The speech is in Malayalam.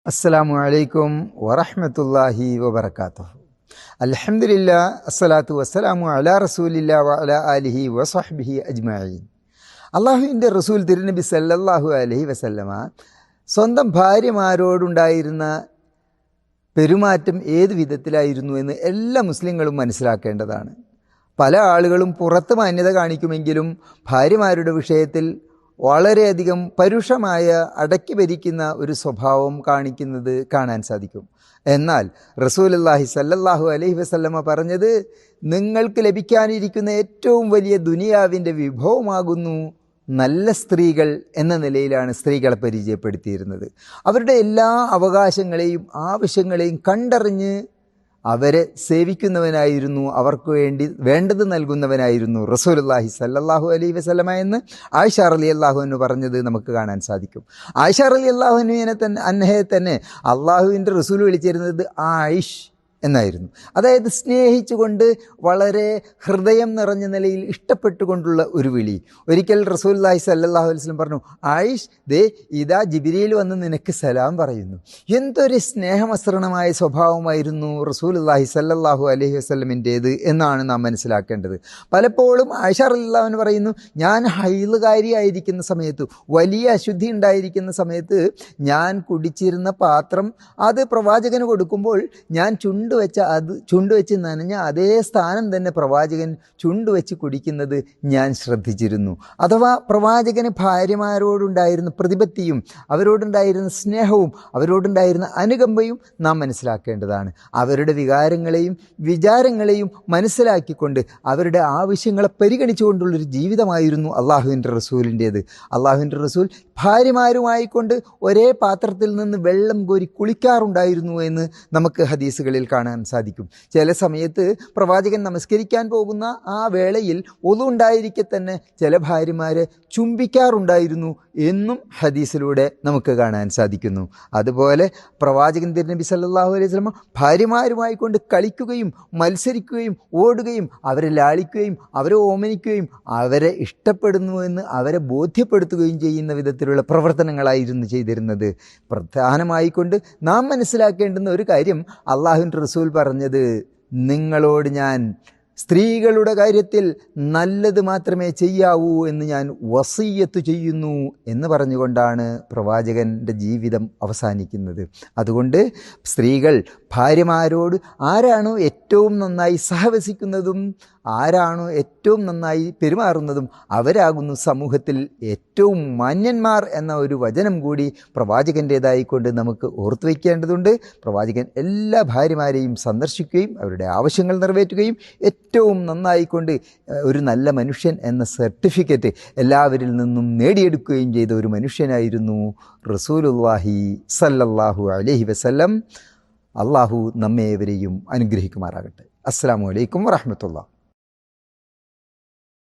അസ്സലാമു അലൈക്കും വറഹ്മത്തുള്ളാഹി വബറകാതുഹു. അൽഹംദുലില്ലാ അസ്സലാത്തു വസ്സലാമു അലാ റസൂലില്ലാ വഅലാ ആലിഹി വസഹ്ബിഹി അജ്മഈൻ. അള്ളാഹുവിൻ്റെ റസൂൽ തിരുനബി സല്ലല്ലാഹു അലൈഹി വസല്ലമ സ്വന്തം ഭാര്യമാരോടുണ്ടായിരുന്ന പെരുമാറ്റം ഏത് വിധത്തിലായിരുന്നു എന്ന് എല്ലാ മുസ്ലിങ്ങളും മനസ്സിലാക്കേണ്ടതാണ്. പല ആളുകളും പുറത്ത് മാന്യത കാണിക്കുമെങ്കിലും ഭാര്യമാരുടെ വിഷയത്തിൽ വളരെയധികം പരുഷമായ അടക്കി ഭരിക്കുന്ന ഒരു സ്വഭാവം കാണിക്കുന്നത് കാണാൻ സാധിക്കും. എന്നാൽ റസൂലുള്ളാഹി സല്ലല്ലാഹു അലൈഹി വസല്ലമ പറഞ്ഞത്, നിങ്ങൾക്ക് ലഭിക്കാനിരിക്കുന്ന ഏറ്റവും വലിയ ദുനിയാവിൻ്റെ വിഭവമാകുന്നു നല്ല സ്ത്രീകൾ എന്ന നിലയിലാണ് സ്ത്രീകളെ പരിചയപ്പെടുത്തിയിരുന്നത്. അവരുടെ എല്ലാ അവകാശങ്ങളെയും ആവശ്യങ്ങളെയും കണ്ടറിഞ്ഞ് അവരെ സേവിക്കുന്നവനായിരുന്നു, അവർക്ക് വേണ്ടത് നൽകുന്നവനായിരുന്നു റസൂലുള്ളാഹി സല്ലല്ലാഹു അലൈഹി വസല്ലമ എന്ന് ആയിഷ റളിയല്ലാഹു അൻഹ പറഞ്ഞത് നമുക്ക് കാണാൻ സാധിക്കും. ആയിഷ റളിയല്ലാഹു അൻഹയെ തന്നെ അള്ളാഹുവിൻ്റെ റസൂൽ വിളിച്ചിരുന്നത് ആയിഷ് എന്നായിരുന്നു. അതായത് സ്നേഹിച്ചുകൊണ്ട് വളരെ ഹൃദയം നിറഞ്ഞ നിലയിൽ ഇഷ്ടപ്പെട്ടുകൊണ്ടുള്ള ഒരു വിളി. ഒരിക്കൽ റസൂലുള്ളാഹി സ്വല്ലല്ലാഹു അലൈഹി വസല്ലം പറഞ്ഞു, ആയിഷ് ദേ ഇതാ ജിബ്രീൽ വന്ന് നിനക്ക് സലാം പറയുന്നു. എന്തൊരു സ്നേഹമസൃണമായ സ്വഭാവമായിരുന്നു റസൂലുള്ളാഹി സ്വല്ലല്ലാഹു അലൈഹി വസല്ലമിൻ്റേത് എന്നാണ് നാം മനസ്സിലാക്കേണ്ടത്. പലപ്പോഴും ആയിഷ റളിയല്ലാഹു അൻഹ പറയുന്നു, ഞാൻ ഹൈളുകാരിയായിരിക്കുന്ന സമയത്ത്, വലിയ അശുദ്ധി ഉണ്ടായിരിക്കുന്ന സമയത്ത് ഞാൻ കുടിച്ചിരുന്ന പാത്രം അത് പ്രവാചകന് കൊടുക്കുമ്പോൾ ഞാൻ ചുണ്ടുവെച്ച് നനഞ്ഞ അതേ സ്ഥാനം തന്നെ പ്രവാചകൻ ചുണ്ടുവെച്ച് കുടിക്കുന്നത് ഞാൻ ശ്രദ്ധിച്ചിരുന്നു. അഥവാ പ്രവാചകന് ഭാര്യമാരോടുണ്ടായിരുന്ന പ്രതിപത്തിയും അവരോടുണ്ടായിരുന്ന സ്നേഹവും അവരോടുണ്ടായിരുന്ന അനുകമ്പയും നാം മനസ്സിലാക്കേണ്ടതാണ്. അവരുടെ വികാരങ്ങളെയും വിചാരങ്ങളെയും മനസ്സിലാക്കിക്കൊണ്ട് അവരുടെ ആവശ്യങ്ങളെ പരിഗണിച്ചുകൊണ്ടുള്ളൊരു ജീവിതമായിരുന്നു അള്ളാഹുവിൻ്റെ റസൂലിൻ്റേത്. അള്ളാഹുവിൻ്റെ റസൂൽ ഭാര്യമാരുമായിക്കൊണ്ട് ഒരേ പാത്രത്തിൽ നിന്ന് വെള്ളം കോരി കുളിക്കാറുണ്ടായിരുന്നു എന്ന് നമുക്ക് ഹദീസുകളിൽ കാണാൻ സാധിക്കും. ചില സമയത്ത് പ്രവാചകൻ നമസ്കരിക്കാൻ പോകുന്ന ആ വേളയിൽ ഒളു ഉണ്ടായിരിക്കെ തന്നെ ചില ഭാര്യമാരെ ചുംബിക്കാറുണ്ടായിരുന്നു എന്നും ഹദീസിലൂടെ നമുക്ക് കാണാൻ സാധിക്കുന്നു. അതുപോലെ പ്രവാചകൻ തിരുനബി സല്ലല്ലാഹു അലൈഹി വസല്ലം ഭാര്യമാരുമായി കൊണ്ട് കളിക്കുകയും മത്സരിക്കുകയും ഓടുകയും അവരെ ലാളിക്കുകയും അവരെ ഓമനിക്കുകയും അവരെ ഇഷ്ടപ്പെടുന്നുവെന്ന് അവരെ ബോധ്യപ്പെടുത്തുകയും ചെയ്യുന്ന വിധത്തിലുള്ള പ്രവർത്തനങ്ങളായിരുന്നു ചെയ്തിരുന്നത്. പ്രധാനമായിക്കൊണ്ട് നാം മനസ്സിലാക്കേണ്ടുന്ന ഒരു കാര്യം, അള്ളാഹുവിൻ്റെ റസൂൽ പറഞ്ഞത്, നിങ്ങളോട് ഞാൻ സ്ത്രീകളുടെ കാര്യത്തിൽ നല്ലത് മാത്രമേ ചെയ്യാവൂ എന്ന് ഞാൻ വസിയ്യത്ത് ചെയ്യുന്നു എന്ന് പറഞ്ഞുകൊണ്ടാണ് പ്രവാചകൻ്റെ ജീവിതം അവസാനിക്കുന്നത്. അതുകൊണ്ട് സ്ത്രീകൾ ഭാര്യമാരോട് ആരാണോ ഏറ്റവും നന്നായി സഹവസിക്കുന്നതും ആരാണോ ഏറ്റവും നന്നായി പെരുമാറുന്നതും അവരാകുന്നു സമൂഹത്തിൽ ഏറ്റവും മാന്യന്മാർ എന്ന ഒരു വചനം കൂടി പ്രവാചകൻ്റേതായിക്കൊണ്ട് നമുക്ക് ഓർത്തു വയ്ക്കേണ്ടതുണ്ട്. പ്രവാചകൻ എല്ലാ ഭാര്യമാരെയും സന്ദർശിക്കുകയും അവരുടെ ആവശ്യങ്ങൾ നിറവേറ്റുകയും ഏറ്റവും നന്നായിക്കൊണ്ട് ഒരു നല്ല മനുഷ്യൻ എന്ന സർട്ടിഫിക്കറ്റ് എല്ലാവരിൽ നിന്നും നേടിയെടുക്കുകയും ചെയ്ത ഒരു മനുഷ്യനായിരുന്നു റസൂലുള്ളാഹി സല്ലല്ലാഹു അലൈഹി വസല്ലം. അള്ളാഹു നമ്മേവരെയും അനുഗ്രഹിക്കുമാറാകട്ടെ. അസ്സലാമു അലൈക്കും വറഹ്മത്തുള്ളാഹി.